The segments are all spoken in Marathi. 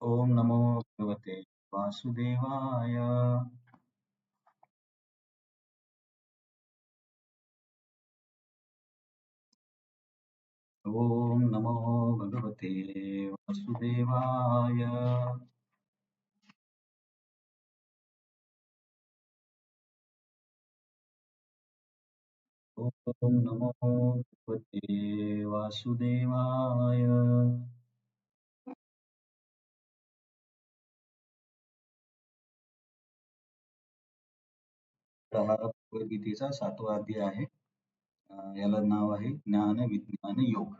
ओम नमो भगवते वासुदेवाय. ओम नमो भगवते वासुदेवाय. ओम नमो भगवते वासुदेवाय. तर हा भगवद्गीतेचा 7वा अध्याय आहे. याला नाव आहे ज्ञान विज्ञान योग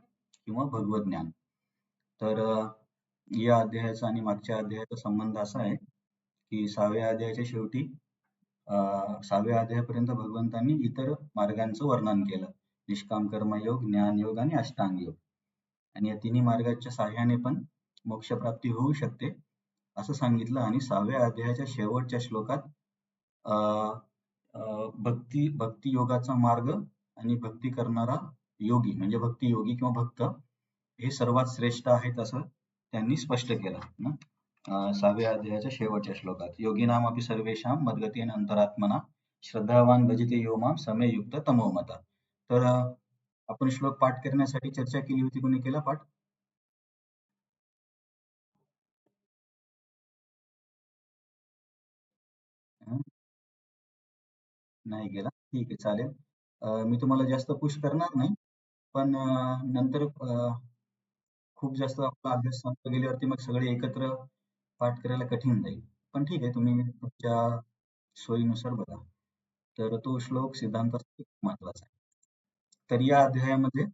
किंवा भगवत ज्ञान. तर या अध्यायाचा आणि मागच्या अध्यायाचा संबंध असा आहे की 6व्या अध्यायाच्या शेवटी 6व्या अध्यायापर्यंत भगवंतांनी इतर मार्गांचं वर्णन केलं. निष्काम कर्मयोग, ज्ञानयोग आणि अष्टांग योग. आणि या तिन्ही मार्गाच्या साहाय्याने पण मोक्षप्राप्ती होऊ शकते असं सांगितलं. आणि 6व्या अध्यायाच्या शेवटच्या श्लोकात भक्ती योगाचा मार्ग आणि भक्ती करणारा योगी म्हणजे भक्ती योगी किंवा भक्त हे सर्वात श्रेष्ठ आहेत असं त्यांनी स्पष्ट केलं ना. 6व्या अध्यायाच्या शेवटच्या श्लोकात योगिनाम अपि सर्वेषां मद्गतेन अंतरात्मना श्रद्धावान भजते यो मां समे युक्त तमो मता. तर आपण श्लोक पाठ करण्यासाठी चर्चा केली होती. कोणी केला पाठ? हं? नाही केला? ठीक आहे, चालेल. मी तुम्हाला जास्त पुश करणार नाही, पण नंतर खूप जास्त आपला अभ्यास संपत गेल्यावरती मग सगळे एकत्र पाठ करायला कठीण जाईल. पण ठीक आहे, तुम्ही तुमच्या सोयीनुसार बघा. तर तो श्लोक सिद्धांतासाठी खूप महत्वाचा आहे. तर या अध्यायामध्ये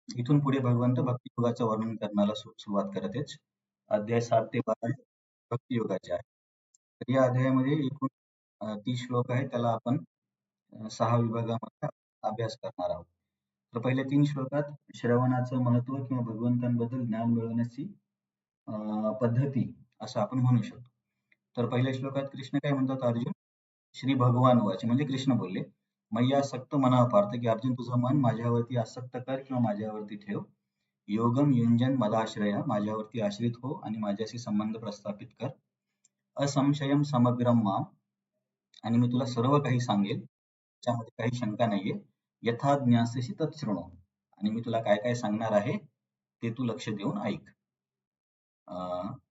इथून पुढे भगवंत भक्तियोगाचं वर्णन करण्याला सुरुवात करत आहेत. अध्याय 7 ते 12 भक्तियोगाचे आहे. तर या अध्यायामध्ये एकूण 30 श्लोक आहेत. त्याला आपण 6 विभागामध्ये अभ्यास करणार आहोत. तर पहिल्या 3 श्लोकात श्रवणाचं महत्व किंवा भगवंतांबद्दल ज्ञान मिळवण्याची पद्धती असं आपण म्हणू शकतो. तर पहिल्या श्लोकात कृष्ण काय म्हणतात? अर्जुन श्री भगवान वाच म्हणजे कृष्ण बोलले, मय्यासक्त मना पार्थ, की अर्जुन तुझं मन माझ्यावरती आसक्त कर किंवा माझ्यावरती ठेव. योगम युंजन मदाश्रय, माझ्यावरती आश्रित हो आणि माझ्याशी संबंध प्रस्थापित कर. असंशयम समग्रम माम, आणि मी तुला सर्व काही सांगेल, त्यामध्ये काही शंका नाहीये. यथा ज्ञास्यसि तच्छृणु, आणि मी तुला काय काय सांगणार आहे ते तू लक्ष देऊन ऐक.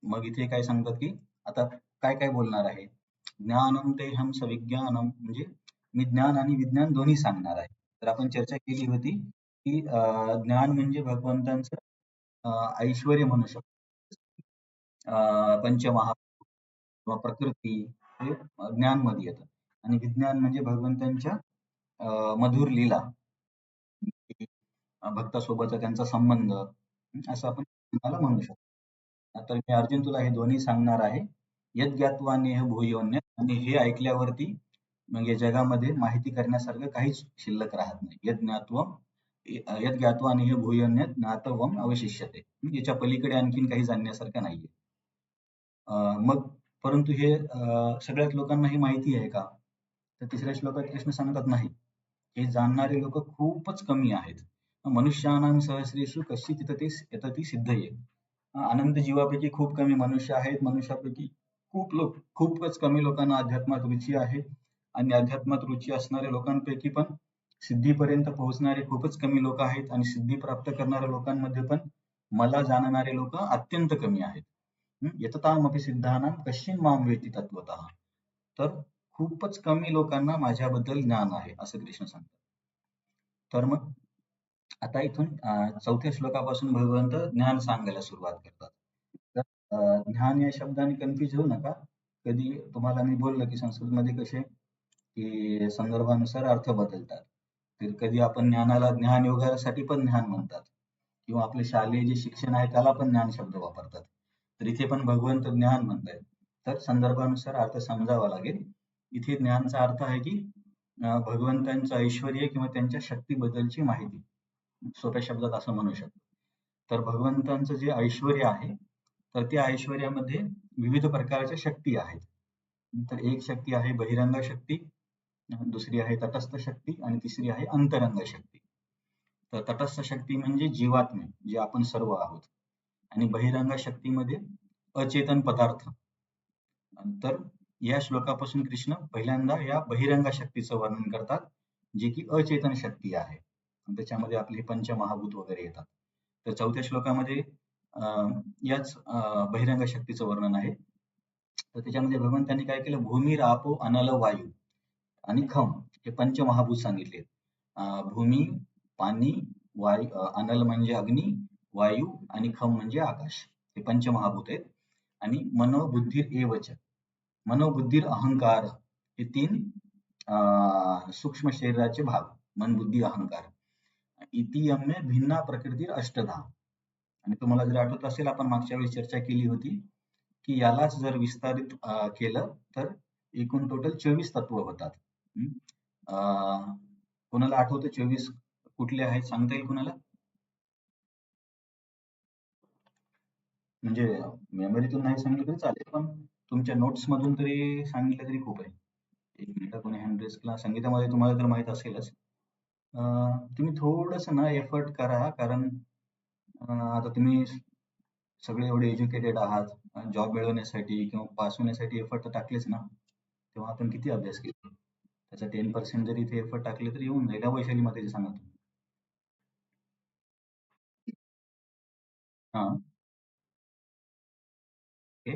मग इथे काय सांगतात की आता काय काय बोलणार आहे. ज्ञानम तेहम सविज्ञानम, म्हणजे मी ज्ञान आणि विज्ञान दोन्ही सांगणार आहे. तर आपण चर्चा केली होती की ज्ञान म्हणजे भगवंतांचं ऐश्वर्य म्हणू शकतो. पंचमहा किंवा प्रकृती हे ज्ञान मध्ये येतं. आणि विज्ञान म्हणजे भगवंतांच्या मधुर लीला, की भक्तासोबतचा त्यांचा संबंध, असं आपण तुम्हाला म्हणू शकतो. तर मी अर्जुन तुला हे दोन्ही सांगणार आहे. यद ज्ञात्वा नेह भूयोन्य, आणि हे ऐकल्यावरती म्हणजे जगामध्ये माहिती करण्यासारखं काहीच शिल्लक राहत नाही. यद ज्ञात्वा नेह भूयोन्य ज्ञातवम अवशिष्यते, याच्या पलीकडे आणखीन काही जाणण्यासारखं नाहीये. मग परंतु हे सगळ्याच लोकांना ही माहिती आहे का? तर तिसऱ्या श्लोकात कृष्ण सांगतात नाही. हे जाणणारे लोक खूपच कमी आहेत. मनुष्यानां सहस्रेषु कश्चित् यतती सिद्धये. अनंत जीवापैकी खूप कमी मनुष्य आहेत. मनुष्यापैकी खूपच कमी लोकांना अध्यात्मात रुची आहे. आणि अध्यात्मात रुची असणाऱ्या लोकांपैकी पण सिद्धीपर्यंत पोहोचणारे खूपच कमी लोक आहेत. आणि सिद्धी प्राप्त करणाऱ्या लोकांमध्ये पण मला जाणणारे लोक अत्यंत कमी आहेत. यततामपि सिद्धानां कश्चिन् मां वेत्ति तत्त्वतः. तर खूपच कमी लोकांना माझ्याबद्दल ज्ञान आहे असं कृष्ण सांगतात. तर मग आता इथून 4थ्या श्लोकापासून भगवंत ज्ञान सांगायला सुरुवात करतात. तर ज्ञान या शब्दाने कन्फ्युज होऊ नका. कधी तुम्हाला मी बोललो की संस्कृतमध्ये कसे की संदर्भानुसार अर्थ बदलतात. तर कधी आपण ज्ञानाला ज्ञान योगासाठी पण ज्ञान म्हणतात, किंवा आपले शालेय जे शिक्षण आहे त्याला पण ज्ञान शब्द वापरतात. तर इथे पण भगवंत ज्ञान म्हणतायत. तर संदर्भानुसार अर्थ समजावा लागेल. इथे ज्ञानचा अर्थ आहे की भगवंतांचं ऐश्वर्य किंवा त्यांच्या शक्तीबद्दलची माहिती, सोप्या शब्दात असं म्हणू शकतो. तर भगवंतांचं जे ऐश्वर्य आहे, तर त्या ऐश्वर्यामध्ये विविध प्रकारच्या शक्ती आहेत. तर एक शक्ती आहे बहिरंग शक्ती, दुसरी आहे तटस्थ शक्ती, आणि तिसरी आहे अंतरंग शक्ती. तर तटस्थ शक्ती म्हणजे जीवात्मे, जे आपण सर्व आहोत. आणि बहिरंग शक्तीमध्ये अचेतन पदार्थ. तर या श्लोकापासून कृष्ण पहिल्यांदा या बहिरंग शक्तीचं वर्णन करतात, जे की अचेतन शक्ती आहे. आणि त्याच्यामध्ये आपले पंचमहाभूत वगैरे येतात. तर चौथ्या श्लोकामध्ये याच बहिरंग शक्तीचं वर्णन आहे. तर त्याच्यामध्ये भगवंतांनी काय केलं, भूमी, रापो, अनल, वायू आणि खम हे पंचमहाभूत सांगितले. भूमी, पाणी, वायू, अनल म्हणजे अग्नी, वायू आणि खम म्हणजे आकाश. हे पंचमहाभूत आहेत. आणि मनोबुद्धी एवच, मनोबुद्धी अहंकार हे तीन सूक्ष्म शरीराचे भाग, मन, बुद्धी, अहंकार. इति यम्य भिन्ना प्रकृती अष्टधा. आणि तुम्हाला जर आठवत असेल, आपण मागच्या वेळी चर्चा केली होती की यालाच जर विस्तारित केलं तर एकूण टोटल 24 तत्व होतात. हम्म. कोणाला आठवतं 24 कुठले आहेत, सांगता येईल कोणाला? म्हणजे मेमरीतून नाही सांगितलं तरी चालेल, पण तुमच्या नोट्स मधून तरी सांगितलं तरी खूप आहे. एक मिनिट, कोणी हँड रेस केला संगीतामध्ये, तुम्हाला तर माहित असेलच. तुम्ही थोडस ना एफर्ट करा, कारण आता तुम्ही सगळे एवढे एज्युकेटेड आहात, जॉब मिळवण्यासाठी किंवा पास होण्यासाठी एफर्ट तर टाकलेच ना. तेव्हा आपण किती अभ्यास केला, त्याचा 10% जरी इथे एफर्ट टाकले तरी येऊन जाईल. वैशाली मातेचे सांगा तुम्ही. हा, ओके.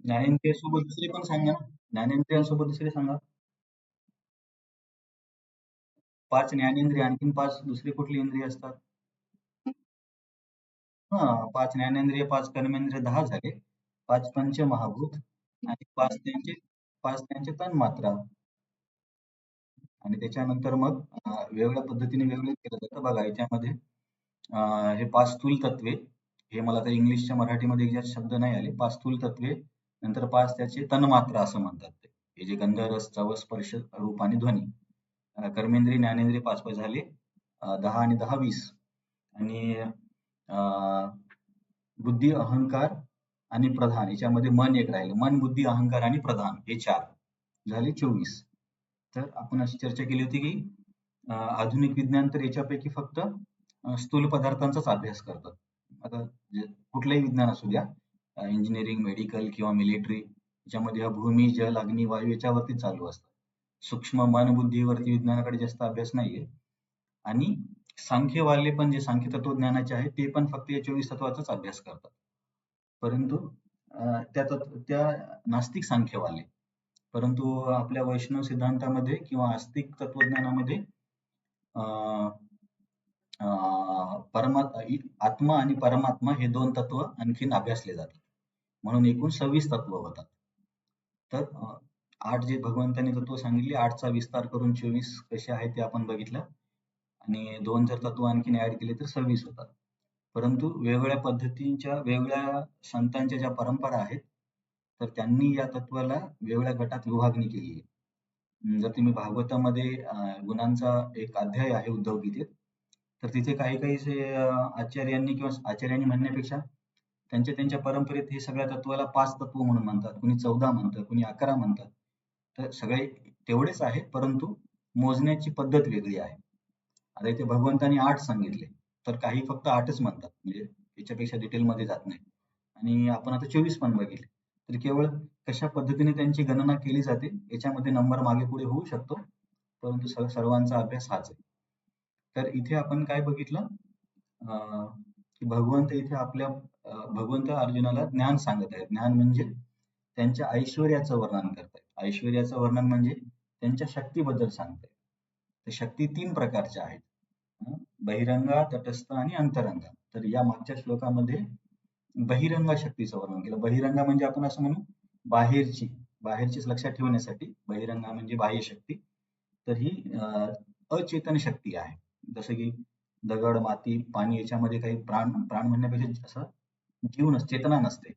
ज्ञानेंद्रियासोबत दुसरे पण सांगा ना. ज्ञानेंद्रियांसोबत दुसरे सांगा. 5 ज्ञानेंद्रिय, आणखीन 5 दुसरे कुठली इंद्रिय असतात? हा, 5 ज्ञानेंद्रिय, 5 कर्मेंद्रिय, 10 झाले. 5 पंचमहाभूत आणि 5 त्यांचे तन्मात्रा. आणि त्याच्यानंतर मग वेगवेगळ्या पद्धतीने वेगवेगळं केलं जातं बघा याच्यामध्ये. हे 5 स्थूल तत्वे, हे मला तर इंग्लिशच्या मराठीमध्ये एक्झॅक्ट शब्द नाही आले. 5 स्थूल तत्वे, नंतर 5 त्याचे तन्मात्रा असं म्हणतात ते. हे जे गंध, रस, चव, स्पर्श, रूप आणि ध्वनी. कर्मेंद्रिय, ज्ञानेंद्रिय 5 झाले. 10 आणि 10 20. आणि बुद्धी, अहंकार आणि प्रधान, याच्यामध्ये मन एक राहिलं. मन, बुद्धी, अहंकार आणि प्रधान हे 4 झाले 24. तर आपण अशी चर्चा केली होती की आधुनिक विज्ञान तर याच्यापैकी फक्त स्थूल पदार्थांचाच अभ्यास करतात. आता कुठलंही विज्ञान असू द्या, इंजिनिअरिंग, मेडिकल किंवा मिलिटरी, याच्यामध्ये हा भूमी, जल, अग्नी, वायू याच्यावरती चालू असतं. सूक्ष्म मन बुद्धीवरती विज्ञानाकडे जास्त अभ्यास नाहीये. आणि सांख्यवाले पण, जे सांख्य तत्वज्ञानाचे आहेत, ते पण फक्त या 24 तत्वाचाच अभ्यास करतात. परंतु त्या नास्तिक सांख्यवाले, परंतु आपल्या वैष्णव सिद्धांतामध्ये किंवा आस्तिक तत्वज्ञानामध्ये अं, आत्मा आणि परमात्मा हे 2 तत्व आणखीन अभ्यासले जातात. म्हणून एकूण 26 तत्व होतात. तर 8 जे भगवंतांनी तत्व सांगितली, 8चा विस्तार करून 24 कसे आहेत ते आपण बघितलं. आणि 2 जर तत्व आणखीन ऍड केले तर 26 होतात. परंतु वेगवेगळ्या पद्धतींच्या, वेगवेगळ्या संतांच्या ज्या परंपरा आहेत, तर त्यांनी या तत्वाला वेगवेगळ्या गटात विभागणी केली आहे. जर तुम्ही भागवतामध्ये गुणांचा एक अध्याय आहे उद्धव गीतेत, तर तिथे काही काही आचार्यांनी, किंवा आचार्यांनी म्हणण्यापेक्षा त्यांच्या परंपरेत हे सगळ्या तत्वाला 5 तत्व म्हणून म्हणतात, कुणी 14 म्हणतं, कुणी 11 म्हणतात. तर सगळे तेवढेच आहेत, परंतु मोजण्याची पद्धत वेगळी आहे. आता इथे भगवंतांनी 8 सांगितले, तर काही फक्त 8च म्हणतात, म्हणजे याच्यापेक्षा डिटेलमध्ये जात नाही. आणि आपण आता 24 पण बघितले, तर केवळ कशा पद्धतीने त्यांची गणना केली जाते याच्यामध्ये नंबर मागे पुढे होऊ शकतो, परंतु सर्वांचा अभ्यास हाच आहे. तर इथे आपण काय बघितलं, की भगवंत इथे भगवंत अर्जुनाला ज्ञान सांगत आहेत. ज्ञान म्हणजे त्यांच्या ऐश्वर्याचं वर्णन करतायत. ऐश्वर्याचं वर्णन म्हणजे त्यांच्या शक्तीबद्दल सांगतायत. तर शक्ती 3 प्रकारच्या आहेत. बहिरंगा, तटस्थ आणि अंतरंगा. तर या मागच्या श्लोकामध्ये बहिरंगा शक्तीचं वर्णन केलं. बहिरंगा म्हणजे आपण असं म्हणू, बाहेरची, बाहेरचीच लक्षात ठेवण्यासाठी बहिरंगा म्हणजे बाह्य शक्ती. तर ही अचेतन शक्ती आहे. जसं की दगड, माती, पाणी याच्यामध्ये काही प्राण, प्राण म्हणण्यापेक्षा असं जीव नसते, चेतना नसते.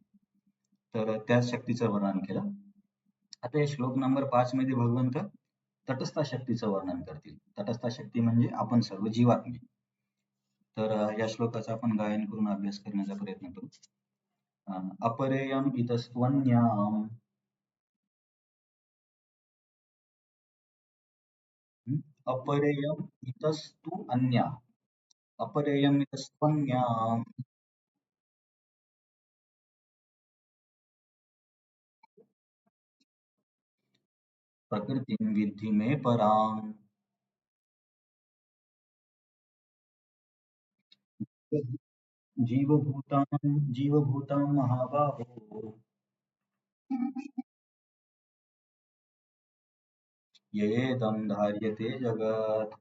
तर त्या शक्तीचं वर्णन केलं. आता या श्लोक नंबर 5 मध्ये भगवंत तटस्थ शक्तीचं वर्णन करतील. तटस्थ शक्ती म्हणजे आपण सर्व जीवात्मे. तर या श्लोकाचा आपण गायन करून अभ्यास करण्याचा प्रयत्न करू. अपरेयम इतस्त्वन्याम्, अपरेयम इतस्तु अन्या, अपरेयम इतस्त्वन्याम्, प्रकृतिं विद्धि मे पराम्। जीवभूतां महाबाहो ययेदं धार्यते जगत्।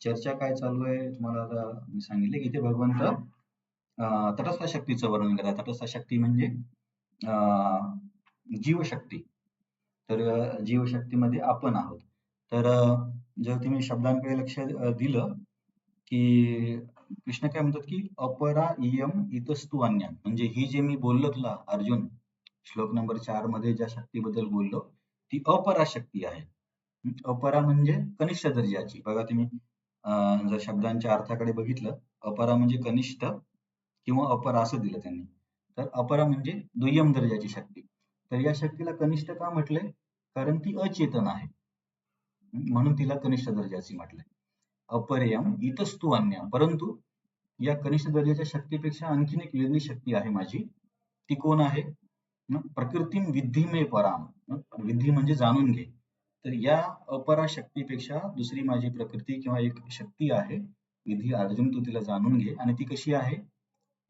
चर्चा काय चालू आहे तुम्हाला आता मी सांगितले की इथे भगवंत तटस्थ शक्तीचं वर्णन करतात. तटस्थ शक्ती म्हणजे जीवशक्ती. तर जीवशक्तीमध्ये आपण आहोत. तर जर तुम्ही शब्दांकडे लक्ष दिलं की कृष्ण काय म्हणतात की अपरा इयम इतस्तु अन्यान, म्हणजे ही जे मी बोललो तुला अर्जुन श्लोक नंबर 4 मध्ये ज्या शक्तीबद्दल बोललो ती अपरा शक्ती आहे. अपरा म्हणजे कनिष्ठ दर्जाची. बघा तुम्ही जर शब्दांच्या अर्थाकडे बघितलं, अपरा म्हणजे कनिष्ठ किंवा अपरा असं दिलं त्यांनी. तर अपरा म्हणजे दुय्यम दर्जाची शक्ती. तर या शक्तीला कनिष्ठ का म्हटलंय? कारण ती अचेतन आहे. म्हणून तिला कनिष्ठ दर्जाची म्हटलंय. अपरेयम इतस्तु अन्य, परंतु या कनिष्ठ दर्जाच्या शक्तीपेक्षा आणखीन एक वेगळी शक्ती आहे माझी. ती कोण आहे? प्रकृतीम विद्धी मे पराम. विद्धी म्हणजे जाणून घे. तर या अपरा शक्तीपेक्षा दुसरी माझी प्रकृती किंवा एक शक्ती आहे. विधी अर्जुन तू तिला जाणून घे. आणि ती कशी आहे?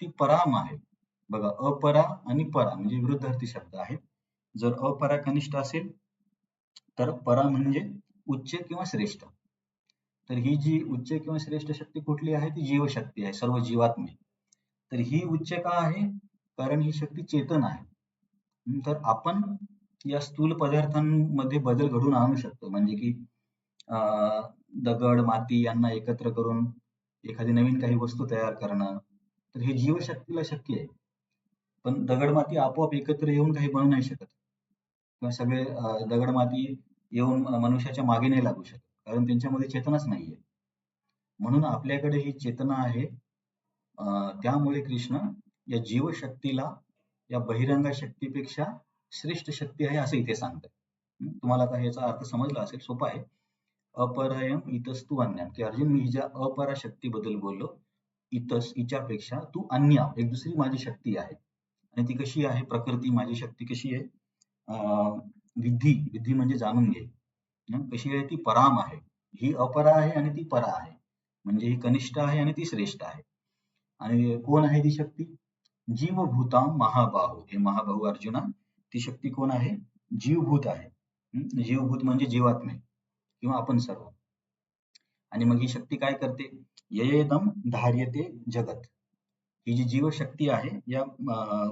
ती पराम आहे. बघा अपरा आणि परा म्हणजे विरुद्धार्थी शब्द आहेत. जर अपरा कनिष्ठ असेल तर परा म्हणजे उच्च किंवा श्रेष्ठ. तर ही जी उच्च किंवा श्रेष्ठ शक्ती कुठली आहे? ती जीवशक्ती आहे, सर्व जीवात्मे. तर ही उच्च का आहे? कारण ही शक्ती चेतन आहे. तर आपण या स्थूल पदार्थांमध्ये बदल घडवून आणू शकतो. म्हणजे की दगड, माती यांना एकत्र करून एखादी नवीन काही वस्तू तयार करणं. तर हे जीवशक्तीला शक्य आहे. पण दगड, माती आपोआप एकत्र येऊन काही बनवू नाही शकत. किंवा सगळे दगड, माती येऊन मनुष्याच्या मागे नाही लागू शकत. कारण त्यांच्यामध्ये चेतनाच नाहीये. म्हणून आपल्याकडे ही चेतना आहे. त्यामुळे कृष्ण या जीवशक्तीला या बहिरंग शक्तीपेक्षा श्रेष्ठ शक्ती आहे असं इथे सांगताय. तुम्हाला आता ह्याचा अर्थ समजला असेल, सोपा आहे. अपरयम इतस्तु अन्यम, की अर्जुन मी ज्या अपरा शक्तीबद्दल बोललो, हिच्यापेक्षा तू अन्य एक दुसरी माझी शक्ती आहे. आणि ती कशी आहे? प्रकृती माझी शक्ती कशी आहे? विद्धी, विद्धी म्हणजे जाणून घे. कशी आहे? ती पराम आहे. ही अपरा आहे आणि ती परा आहे. म्हणजे ही कनिष्ठ आहे आणि ती श्रेष्ठ आहे. आणि कोण आहे ती शक्ती? जीवभूतां महाबाहो. हे महाबाहू अर्जुना, ती शक्ती कोण आहे? जीवभूत आहे. जीवभूत म्हणजे जीवात्मे किंवा आपण सर्व. आणि मग ही शक्ती काय करते? ययेदम धार्यते जगत. ही जी जीवशक्ती आहे या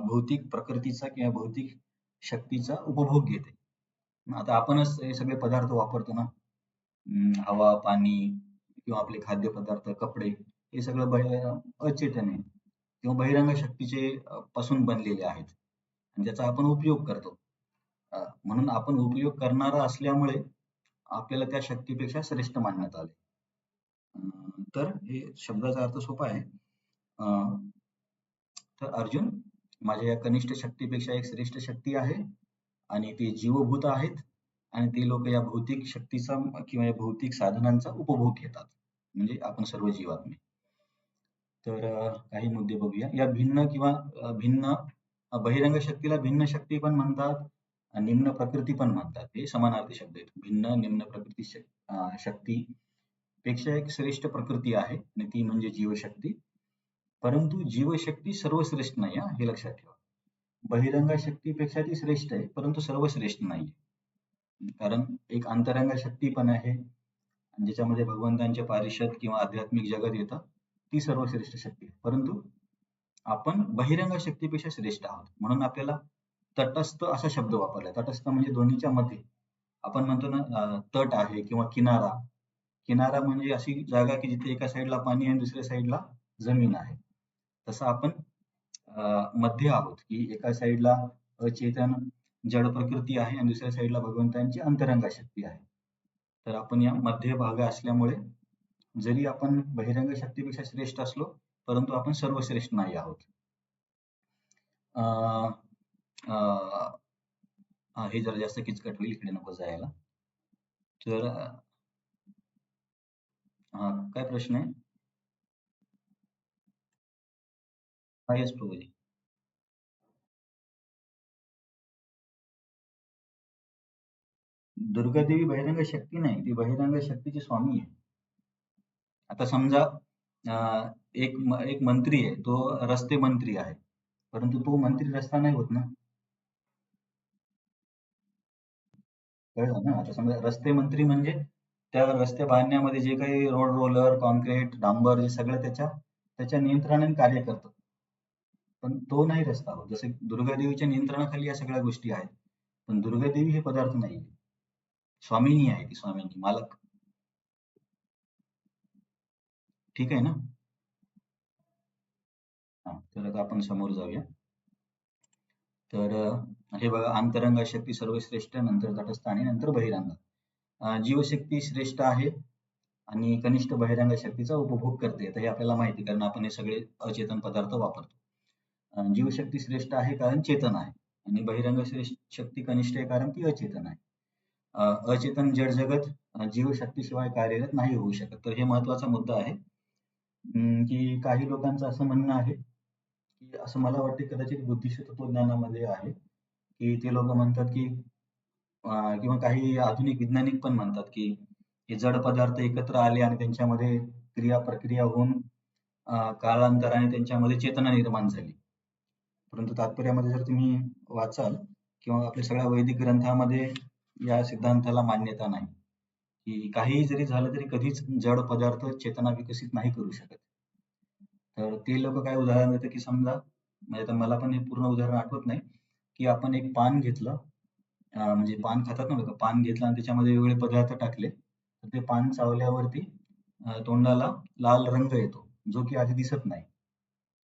भौतिक प्रकृतीचा किंवा भौतिक शक्तीचा उपभोग घेते. आता आपणच हे सगळे पदार्थ वापरतो ना. हवा, पाणी किंवा आपले खाद्यपदार्थ, कपडे हे सगळं अचेतन आहे किंवा बहिरंग शक्तीचे पासून बनलेले आहेत आणि त्याचा आपण उपयोग करतो. म्हणून आपण उपयोग करणारा असल्यामुळे आपल्याला त्या शक्तीपेक्षा श्रेष्ठ मानण्यात आले. तर हे शब्दाचा अर्थ सोपा आहे. तर अर्जुन, माझ्या या कनिष्ठ शक्तीपेक्षा एक श्रेष्ठ शक्ती आहे आणि ते जीवभूत आहेत आणि ते लोक या भौतिक शक्तीचा किंवा या भौतिक साधनांचा उपभोग घेतात. म्हणजे आपण सर्व जीवात्मे. तर काही मुद्दे बघूया. या भिन्न किंवा भिन्न बहिरंग शक्तीला भिन्न शक्ती पण म्हणतात, निम्न प्रकृती पण म्हणतात. हे समानार्थी शब्द आहेत. भिन्न, निम्न प्रकृती शक्ती पेक्षा एक श्रेष्ठ प्रकृती आहे आणि ती म्हणजे जीवशक्ती. परंतु जीवशक्ती सर्वश्रेष्ठ नाही हा, हे लक्षात ठेवा. बहिरंग शक्तीपेक्षा ती श्रेष्ठ आहे, परंतु सर्वश्रेष्ठ नाही. कारण एक अंतरंग शक्ती पण आहे, ज्याच्यामध्ये भगवंतांचे पारिषद किंवा आध्यात्मिक जगत येतं. ती सर्वश्रेष्ठ शक्ती आहे. परंतु आपण बहिरंग शक्तीपेक्षा श्रेष्ठ आहोत. म्हणून आपल्याला तटस्थ असा शब्द वापरलाय. तटस्थ म्हणजे दोन्हीच्या मध्ये. आपण म्हणतो ना तट आहे किंवा किनारा. किनारा म्हणजे अशी जागा की जिथे एका साईडला पाणी आहे आणि दुसऱ्या साईडला जमीन आहे. तसं आपण मध्ये आहोत, की एका साईडला अचेतन जड प्रकृती आहे आणि दुसऱ्या साईडला भगवंतांची अंतरंग शक्ती आहे. तर आपण या मध्य भाग असल्यामुळे जरी आपण बहिरंग शक्तीपेक्षा श्रेष्ठ असलो, परंतु आपण सर्वश्रेष्ठ नाही आहोत. हे जरा जास्त किचकट होईल, इकडे नको जायला. तर काय प्रश्न आहे? येस प्रभूजी. दुर्गादेवी बहिरंग शक्ती नाही, ती बहिरंग शक्तीची स्वामी आहे. आता समजा एक मंत्री आहे, तो रस्ते मंत्री आहे, परंतु तो मंत्री रस्ता नाही होत ना. कळलं ना? आता समजा रस्ते मंत्री म्हणजे त्या रस्ते बांधण्यामध्ये जे काही रोड रोलर, कॉन्क्रीट, डांबर हे सगळं त्याच्या त्याच्या नियंत्रणाने कार्य करतं. पण तो नाही रस्ता होत. जसे दुर्गादेवीच्या नियंत्रणाखाली या सगळ्या गोष्टी आहेत. पण दुर्गादेवी हे पदार्थ नाही. स्वामिनी आहे ती, स्वामिनी, मालक. ठीक आहे ना? हा, तर आता आपण समोर जाऊया. तर हे बघा, अंतरंग शक्ती सर्वश्रेष्ठ, नंतर तटस्थ आणि नंतर बहिरंग. जीवशक्ती श्रेष्ठ आहे आणि कनिष्ठ बहिरंग शक्तीचा उपभोग करते. तर हे आपल्याला माहिती आहे, कारण आपण हे सगळे अचेतन पदार्थ वापरतो. जीवशक्ती श्रेष्ठ आहे कारण चेतन आहे आणि बहिरंग शक्ती कनिष्ठ आहे कारण ती अचेतन आहे. अचेतन जड जगत जीवशक्तीशिवाय कार्यरत नाही होऊ शकत. तर हे महत्वाचा मुद्दा आहे. की काही लोकांचं असं म्हणणं आहे, की असं मला वाटते कदाचित बुद्धिस्ट तत्वज्ञानामध्ये आहे, की ते लोक म्हणतात की किंवा काही आधुनिक वैज्ञानिक पण म्हणतात, की हे जड पदार्थ एकत्र आले आणि त्यांच्यामध्ये क्रिया प्रक्रिया होऊन कालांतराने त्यांच्यामध्ये चेतना निर्माण झाली. परंतु तात्पर्यामध्ये जर तुम्ही वाचाल किंवा आपल्या सगळ्या वैदिक ग्रंथामध्ये या सिद्धांताला मान्यता नाही, की काहीही जरी झालं तरी कधीच जड पदार्थ चेतना विकसित नाही करू शकत. तर ते लोक काय उदाहरण देतात, की समजा म्हणजे आता मला पण हे पूर्ण उदाहरण आठवत नाही, की आपण एक पान घेतलं, म्हणजे पान खातात ना लोकं, पान घेतलं आणि त्याच्यामध्ये वेगवेगळे पदार्थ टाकले, तर ते पान चावल्यावरती तोंडाला लाल रंग येतो, जो की आधी दिसत नाही.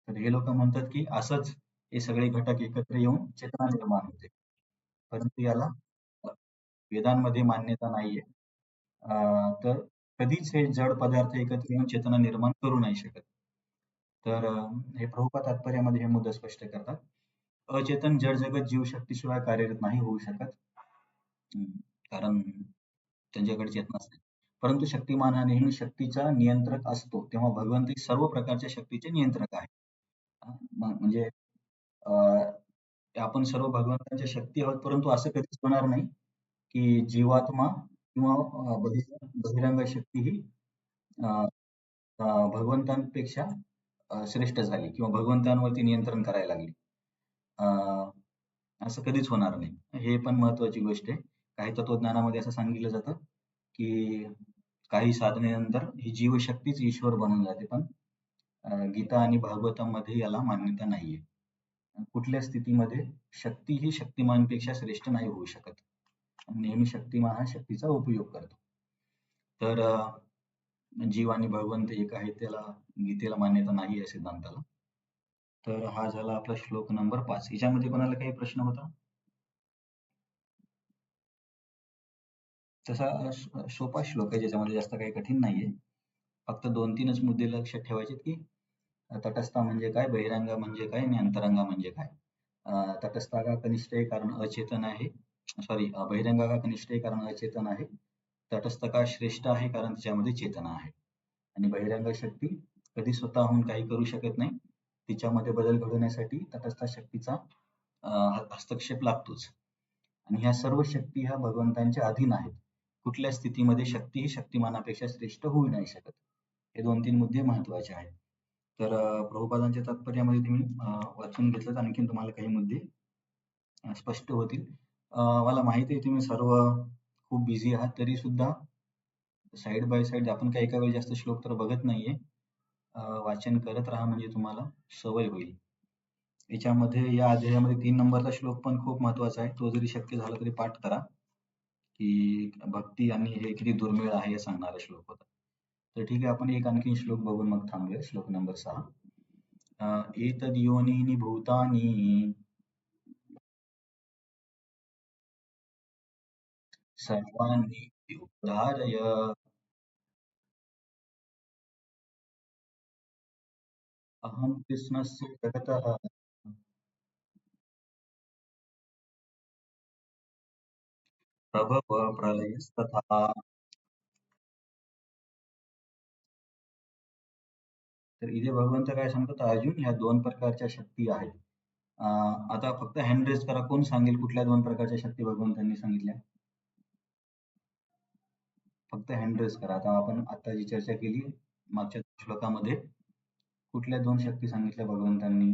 तर हे लोक म्हणतात, की असंच हे सगळे घटक एकत्र येऊन चेतना निर्माण होते. परंतु याला अ, वेदांमध्ये मान्यता नाहीये. तर कधीच हे जड पदार्थ एकत्र येऊन चेतना निर्माण करू नाही शकत. तर हे प्रभुपाद तात्पर्यामध्ये हे मुद्दा स्पष्ट करतात. अचेतन जड जगत जीवशक्तीशिवाय कार्यरत नाही होऊ शकत. कारण त्यांच्याकडे चेतना असते. परंतु शक्तिमान हा नेहमी शक्तीचा नियंत्रक असतो. तेव्हा भगवंत हे सर्व प्रकारच्या शक्तीचे नियंत्रक आहे. म्हणजे अ, आपण सर्व भगवंतांच्या शक्ती आहोत, परंतु असं कधीच होणार नाही, की जीवात्मा किंवा बहिरंग शक्ती ही अ, अ, भगवंतांपेक्षा श्रेष्ठ झाली किंवा भगवंतांवरती नियंत्रण करायला लागली. अ, असं कधीच होणार नाही. हे पण महत्वाची गोष्ट आहे. काही तत्वज्ञानामध्ये असं सांगितलं जातं, की काही साधनेनंतर ही जीवशक्तीच ईश्वर बनून जाते. पण गीता आणि भागवतामध्ये याला मान्यता नाहीये. कुठल्या स्थितीमध्ये शक्ती ही शक्तिमानपेक्षा श्रेष्ठ नाही होऊ शकत. नेहमी शक्तिमान हा शक्तीचा उपयोग करतो. तर जीव आणि भगवंत एक आहे, त्याला गीतेला मान्यता नाही आहे सिद्धांताला. तर हा झाला आपला श्लोक नंबर 5. याच्यामध्ये कोणाला काही प्रश्न होता? तसा सोपा श्लोक आहे, ज्याच्यामध्ये जास्त काही कठीण नाहीये. फक्त 2-3च मुद्दे लक्षात ठेवायचे, की तटस्थ म्हणजे काय, बहिरंग म्हणजे काय आणि अंतरंग म्हणजे काय. तटस्थ का कनिष्ठ आहे कारण अचेतन आहे. सॉरी, बहिरंग का कनिष्ठ आहे कारण अचेतन आहे. तटस्थ का श्रेष्ठ आहे कारण त्याच्यामध्ये चेतना आहे. आणि बहिरंग शक्ती कधी स्वतःहून काही करू शकत नाही. तिच्यामध्ये बदल घडवण्यासाठी तटस्थ शक्तीचा हस्तक्षेप लागतोच. आणि ह्या सर्व शक्ती ह्या भगवंतांच्या अधीन आहेत. कुठल्या स्थितीमध्ये शक्ती ही शक्तिमानापेक्षा श्रेष्ठ होऊ नाही शकत. हे 2-3 मुद्दे महत्वाचे आहेत. तर प्रभुपादांच्या तात्पर्यामध्ये तुम्ही वाचून घेतलं तर आणखीन तुम्हाला काही मुद्दे स्पष्ट होतील. मला माहिती आहे तुम्ही सर्व खूप बिझी आहात, तरी सुद्धा साइड बाय साइड आपण काही एका वेळी जास्त श्लोक तर बघत नाहीये. वाचन करत राहा म्हणजे तुम्हाला सवय होईल. याच्यामध्ये या अध्यायामध्ये 3 नंबरचा श्लोक पण खूप महत्वाचा आहे. तो जरी शक्य झाला तरी पाठ करा, की भक्ती आणि हे किती दुर्मिळ आहे हे सांगणारा श्लोक होता. तर ठीक आहे, आपण एक आणखीन श्लोक बघून मग थांबूया. श्लोक नंबर 6. एतद्योनीनि भूतानि सर्वाणि उपधारय अहं कृष्णस्य जगतः प्रभव प्रलयस्तथा. तर इथे भगवंत काय सांगतात, अर्जुन ह्या 2 प्रकारच्या शक्ती आहेत. आता फक्त हँड रेज करा, कोण सांगेल कुठल्या 2 प्रकारच्या शक्ती भगवंतांनी सांगितल्या? फक्त हँड रेज करा. आता आपण आता जी चर्चा केली मागच्या श्लोकामध्ये कुठल्या 2 शक्ती सांगितल्या भगवंतांनी?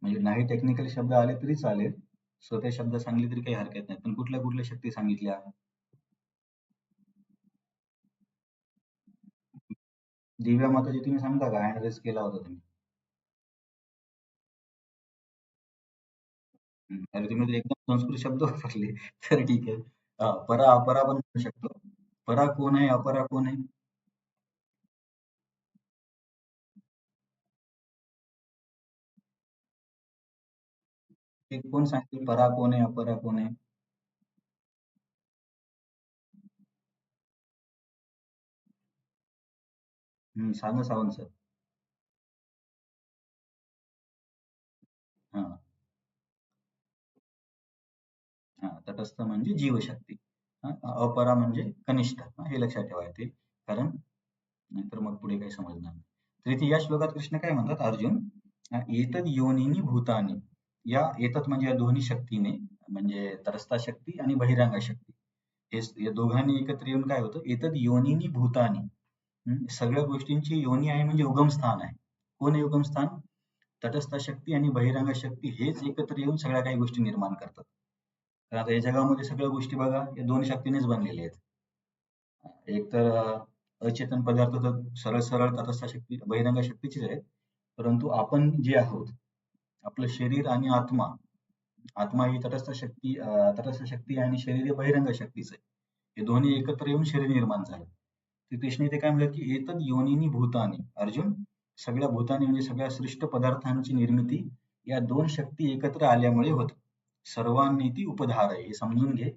म्हणजे नाही टेक्निकल शब्द आले तरी चालेल. सोपे शब्द सांगले तरी काही हरकत नाही. पण कुठल्या कुठल्या शक्ती सांगितल्या? दिव्या माताजी तुम्ही सांगता का? हँड रेज केला होता तुम्ही. अरे तुम्ही तर एकदम संस्कृत शब्द वापरले. तर ठीक आहे. परा अपरा पण म्हणू शकतो. परा कोण आहे? अपरा कोण आहे? ते कोण सांगतील परा कोण आहे? अपरा कोण आहे? सांगा सावंत सर. हां, हां. तटस्थ म्हणजे जीवशक्ती. हां, अपरा म्हणजे कनिष्ठ. हे लक्षात ठेवा ते. कारण नाहीतर मग पुढे काही समजणार नाही. तर इथे या श्लोकात कृष्ण काय म्हणतात? अर्जुन, एतद योनिनी भूतानी. या एतत म्हणजे या दोन्ही शक्तीने म्हणजे तटस्थ शक्ती आणि बहिरंग शक्ती. या दोघांनी एकत्र येऊन काय होतं? एतद योनिनी भूतानी. सगळ्या गोष्टींची योनी आहे म्हणजे उगमस्थान आहे. कोण आहे उगमस्थान? तटस्थ शक्ती आणि बहिरंग शक्ती हेच एकत्र येऊन सगळ्या काही गोष्टी निर्माण करतात. तर आता या जगामध्ये सगळ्या गोष्टी बघा या दोन शक्तीनेच बनलेल्या आहेत. एक तर अचेतन पदार्थ तर सरळ सरळ तटस्थ शक्ती बहिरंग शक्तीचेच आहेत. परंतु आपण जे आहोत, आपलं शरीर आणि आत्मा, आत्मा ही तटस्थ शक्ती आहे आणि शरीर हे बहिरंग शक्तीच आहे. हे दोन्ही एकत्र येऊन शरीर निर्माण झालं. तर कृष्ण इथे काय म्हणतात की एतद योनिनी भूतानी. अर्जुन, सगळ्या भूतानी म्हणजे सगळ्या सृष्ट पदार्थांची निर्मिती या दोन शक्ती एकत्र आल्यामुळे होत. सर्वांनीती उपधार आहे हे समजून घे.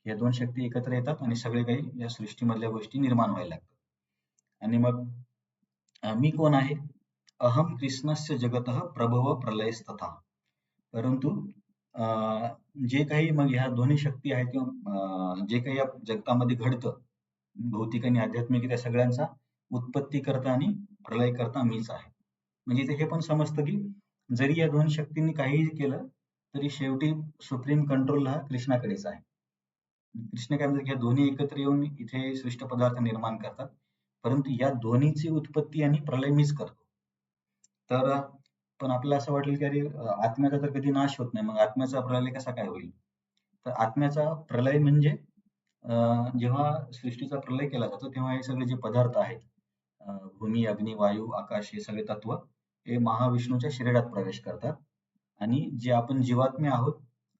या दोन शक्ती एकत्र येतात आणि सगळे काही या सृष्टीमधल्या गोष्टी निर्माण व्हायला लागतात. आणि मग मी कोण आहे? अहम कृष्णस्य जगतः प्रभव प्रलयस्तथा. परंतु जे काही मग ह्या दोन्ही शक्ती आहेत किंवा जे काही या जगतामध्ये घडतं, भौतिक आणि आध्यात्मिक त्या सगळ्यांचा उत्पत्तीकर्ता आणि प्रलयकर्ता मीच आहे. म्हणजे इथे हे पण समजतं की जरी या दोन शक्तींनी काहीही केलं तरी शेवटी सुप्रीम कंट्रोल हा कृष्णाकडेच आहे. कृष्ण काय म्हणतात की या दोन्ही एकत्र येऊन इथे सृष्ट पदार्थ निर्माण करतात. परंतु या दोन्हीची उत्पत्ती आणि प्रलय मीच करतो. तर पण आपल्याला असं वाटेल की अरे आत्म्याचा तर कधी नाश होत नाही. मग आत्म्याचा प्रलय कसा काय होईल? तर आत्म्याचा प्रलय म्हणजे जेव्हा सृष्टीचा प्रलय केला जातो तेव्हा हे सगळे जे पदार्थ आहेत भूमी, अग्नी, वायू, आकाश हे सगळे तत्व हे महाविष्णूच्या शरीरात प्रवेश करतात आणि जे आपण जीवात्मे आहोत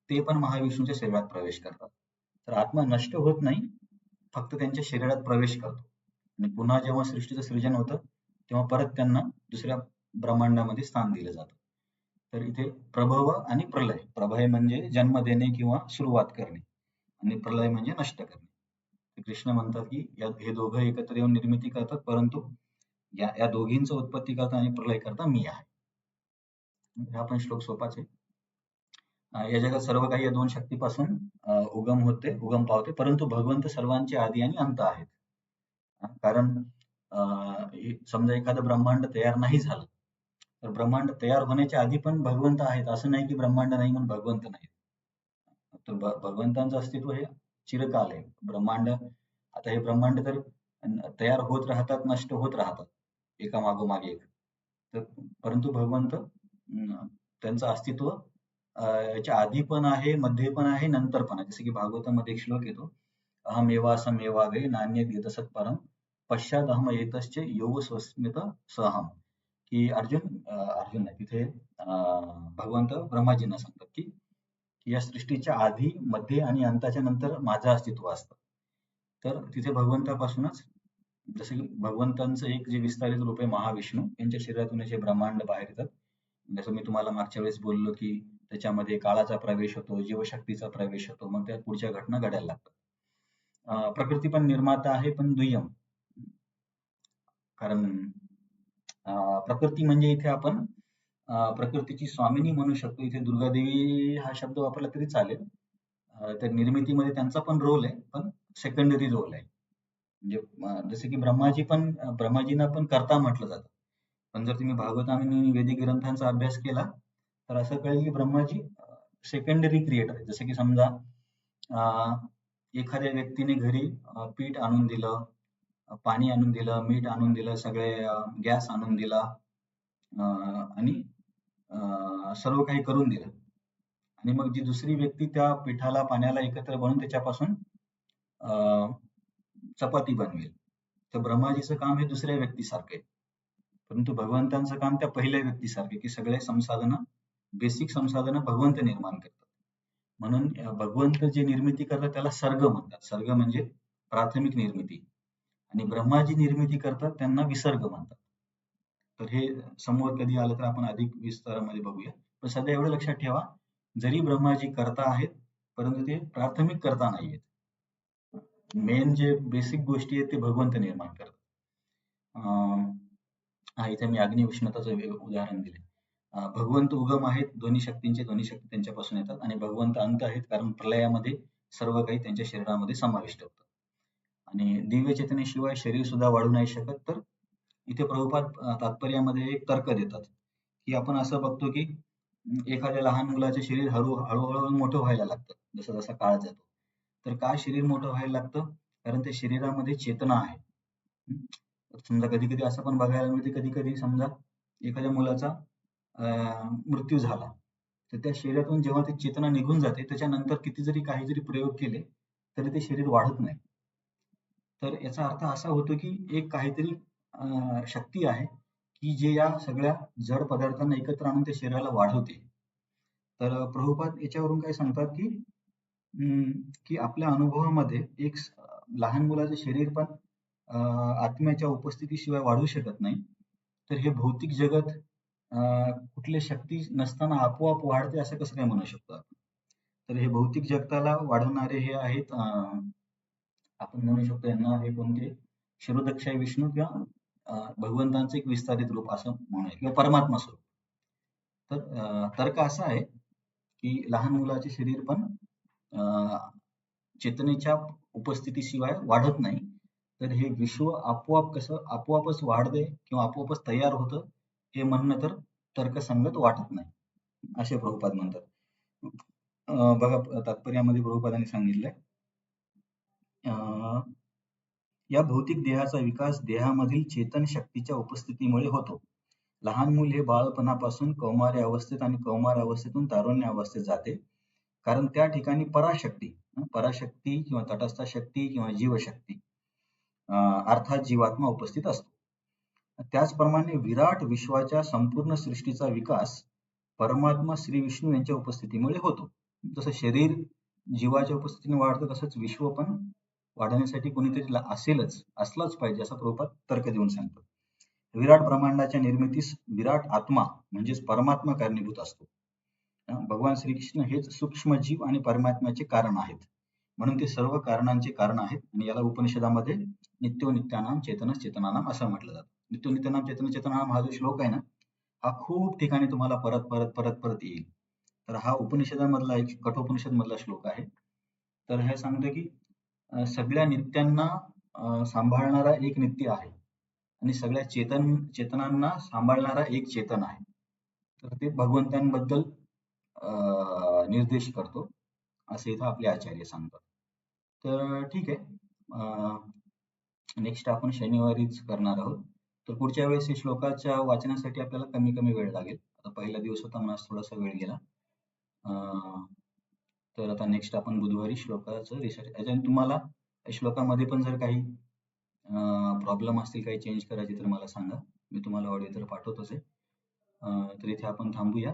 ते पण महाविष्णूच्या शरीरात प्रवेश करतात. तर आत्मा नष्ट होत नाही, फक्त त्यांच्या शरीरात प्रवेश करतो आणि पुन्हा जेव्हा सृष्टीचं सृजन होतं तेव्हा परत त्यांना दुसऱ्या ब्रह्मांडामध्ये स्थान दिलं जातं. तर इथे प्रभव आणि प्रलय. प्रभय म्हणजे जन्म देणे किंवा सुरुवात करणे आणि प्रलय म्हणजे नष्ट करणे. तर कृष्ण म्हणतात की हे दोघं एकत्र येऊन निर्मिती करतात, परंतु या दोघींचं उत्पत्तीकर्ता आणि प्रलयकर्ता मी आहे. हा पण श्लोक सोपाच आहे. या जगात सर्व काही या दोन शक्तीपासून उगम पावते, परंतु भगवंत सर्वांचे आदी आणि अंत आहेत. कारण समजा एखादं ब्रह्मांड तयार नाही झालं, तर ब्रह्मांड तयार होण्याच्या आधी पण भगवंत आहेत. असं नाही की ब्रह्मांड नाही म्हणून भगवंत नाही. तर भगवंतांचं अस्तित्व हे चिरकाल आहे. आता हे ब्रह्मांड तर तयार होत राहतात, नष्ट होत राहतात, एका मागोमाग एक. तर परंतु भगवंत त्यांचं अस्तित्व याच्या आधी पण आहे, मध्ये पण आहे, नंतर पण आहे. जसं की भागवतामध्ये एक श्लोक येतो, अहमेवा समेवाग्रे नान्यद् यतसत् परम पश्चादहम एतश्च योग स्वस्मित सहम. की अर्जुन नाही तिथे भगवंत ब्रह्माजींना सांगतात की या सृष्टीच्या आधी, मध्ये आणि अंताच्या नंतर माझं अस्तित्व असतं. तर तिथे भगवंतापासूनच जसं की भगवंतांचं एक जे विस्तारित रूप आहे महाविष्णू यांच्या शरीरातून जे ब्रह्मांड बाहेर येतात. जसं मी तुम्हाला मागच्या वेळेस बोललो की त्याच्यामध्ये काळाचा प्रवेश होतो, जीवशक्तीचा प्रवेश होतो, मग त्या पुढच्या घटना घडायला लागतात. प्रकृती पण निर्माता आहे पण दुय्यम. कारण प्रकृती म्हणजे इथे आपण प्रकृतीची स्वामिनी म्हणू शकतो. इथे दुर्गादेवी हा शब्द वापरला तरी चालेल. त्या निर्मितीमध्ये त्यांचा पण रोल आहे, पण सेकंडरी रोल आहे. म्हणजे जसं की ब्रह्माजींना पण कर्ता म्हटलं जातं. पण जर तुम्ही भागवत आणि वैदिक ग्रंथांचा अभ्यास केला तर असं कळेल की ब्रह्माजी सेकंडरी क्रिएटर आहे. जसं की समजा एखाद्या व्यक्तीने घरी पीठ आणून दिलं, पाणी आणून दिलं, मीठ आणून दिलं, सगळे गॅस आणून दिला आणि सर्व काही करून दिलं. आणि मग जी दुसरी व्यक्ती त्या पिठाला पाण्याला एकत्र बनवून त्याच्यापासून चपाती बनवेल. तर ब्रह्माजीचं काम हे दुसऱ्या व्यक्तीसारखं आहे. परंतु भगवंतांचं काम त्या पहिल्या व्यक्तीसारखे की सगळे संसाधनं, बेसिक संसाधनं भगवंत निर्माण करतात. म्हणून भगवंत जे निर्मिती करतात त्याला सर्ग म्हणतात. सर्ग म्हणजे प्राथमिक निर्मिती. आणि ब्रह्माजी निर्मिती करतात त्यांना विसर्ग म्हणतात. तर हे समोर कधी आलं तर आपण अधिक विस्तारामध्ये बघूया. पण सध्या एवढं लक्षात ठेवा, जरी ब्रह्माजी कर्ता आहेत, परंतु ते प्राथमिक कर्ता नाहीयेत. मेन जे बेसिक गोष्टी आहेत ते भगवंत निर्माण करतात. इथे मी अग्नी उष्णताचं उदाहरण दिले. भगवंत उगम आहेत, दोन्ही शक्तींचे, दोन्ही शक्ती त्यांच्यापासून येतात आणि भगवंत अंत आहेत कारण प्रलयामध्ये सर्व काही त्यांच्या शरीरामध्ये समाविष्ट होतं. आणि दिव्य चेतनेशिवाय शरीर सुद्धा वाढू नाही शकत. तर इथे प्रभुपाद तात्पर्यामध्ये एक तर्क देतात की आपण असं बघतो की एखाद्या लहान मुलाचे शरीर हळूहळू मोठं व्हायला लागतं जसा जसा काळ जातो. तर का शरीर मोठं व्हायला लागतं? कारण त्या शरीरामध्ये चेतना आहे. समजा कधी कधी असं पण बघायला मिळते, कधी कधी समजा एखाद्या मुलाचा मृत्यू झाला तर त्या शरीरातून जेव्हा ती चेतना निघून जाते त्याच्यानंतर किती जरी काही जरी प्रयोग केले तरी ते शरीर वाढत नाही. तर याचा अर्थ असा होतो की एक काहीतरी शक्ती आहे की जे या सगळ्या जड पदार्थांना एकत्र आणून त्या शरीराला वाढवते. तर प्रभुपाद याच्यावरून काय सांगतात की आपल्या अनुभवामध्ये एक लहान मुलाचं शरीर पण आत्म्याच्या उपस्थितीशिवाय वाढू शकत नाही. तर हे भौतिक जगत कुठली शक्ती नसताना आपोआप वाढते असं कसं काय म्हणू शकतो आपण? तर हे भौतिक जगताला वाढवणारे हे आहेत आपण म्हणू शकतो यांना हे कोणते क्षीरोदक्षाय विष्णू किंवा भगवंतांचं एक विस्तारित रूप असं म्हणूया किंवा परमात्मा स्वरूप. तर तर्क असा आहे की लहान मुलाचे शरीर पण चेतनेच्या उपस्थितीशिवाय वाढत नाही. तर हे विश्व आपोआप कसं आपोआपच वाढते किंवा आपोआपच तयार होतं हे म्हणणं तर तर्कसंगत वाटत नाही असे प्रभुपाद म्हणतात. बघा तात्पर्यामध्ये प्रभुपादांनी सांगितलंय या भौतिक देहाचा विकास देहामधील चेतन शक्तीच्या उपस्थितीमुळे होतो. लहान मूल हे बाळपणापासून कौमार्य अवस्थेत आणि कौमार अवस्थेतून तारुण्य अवस्थेत जाते. कारण त्या ठिकाणी पराशक्ती किंवा तटस्थ शक्ती किंवा जीवशक्ती अर्थात जीवात्मा उपस्थित असतो. त्याचप्रमाणे विराट विश्वाच्या संपूर्ण सृष्टीचा विकास परमात्मा श्री विष्णू यांच्या उपस्थितीमुळे होतो. जसं शरीर जीवाच्या उपस्थितीने वाढतं तसंच विश्व पण वाढवण्यासाठी कोणीतरी असलाच पाहिजे असा प्रभुपाद तर्क देऊन सांगतो. विराट ब्रह्मांडाच्या निर्मितीस विराट आत्मा म्हणजेच परमात्मा कारणीभूत असतो. भगवान श्रीकृष्ण हेच सूक्ष्म जीव आणि परमात्म्याचे कारण आहेत. म्हणून ते सर्व कारणांचे कारण आहेत आणि याला उपनिषदामध्ये नित्यो नित्यानाम चेतनस चेतनानाम असं म्हटलं जातं. नित्यो नित्यानाम चेतन चेतनानाम हा जो श्लोक आहे ना हा खूप ठिकाणी तुम्हाला परत परत परत परत येईल. तर हा उपनिषदामधला एक कठोपनिषद मधला श्लोक आहे. तर हे सांगतं की सगळ्या नित्यांना सांभाळणारा एक नित्य आहे आणि सगळ्या चेतनांना सांभाळणारा एक चेतन आहे. तर ते भगवंतांबद्दल निर्देश करतो असे इथं आपले आचार्य सांगतात. तर ठीक आहे, नेक्स्ट आपण शनिवारीच करणार आहोत. तर पुढच्या वेळेस श्लोकाच्या वाचनासाठी आपल्याला कमी कमी वेळ लागेल. आता पहिला दिवस होता म्हणून आज थोडासा वेळ गेला. तर आता नेक्स्ट आपण बुधवारी श्लोकाचं रिसर्च. याच्याने तुम्हाला श्लोकामध्ये पण जर काही प्रॉब्लेम असतील, काही चेंज करायचे तर मला सांगा. मी तुम्हाला ऑडिओ तर पाठवतोच आहे. तर इथे आपण थांबूया.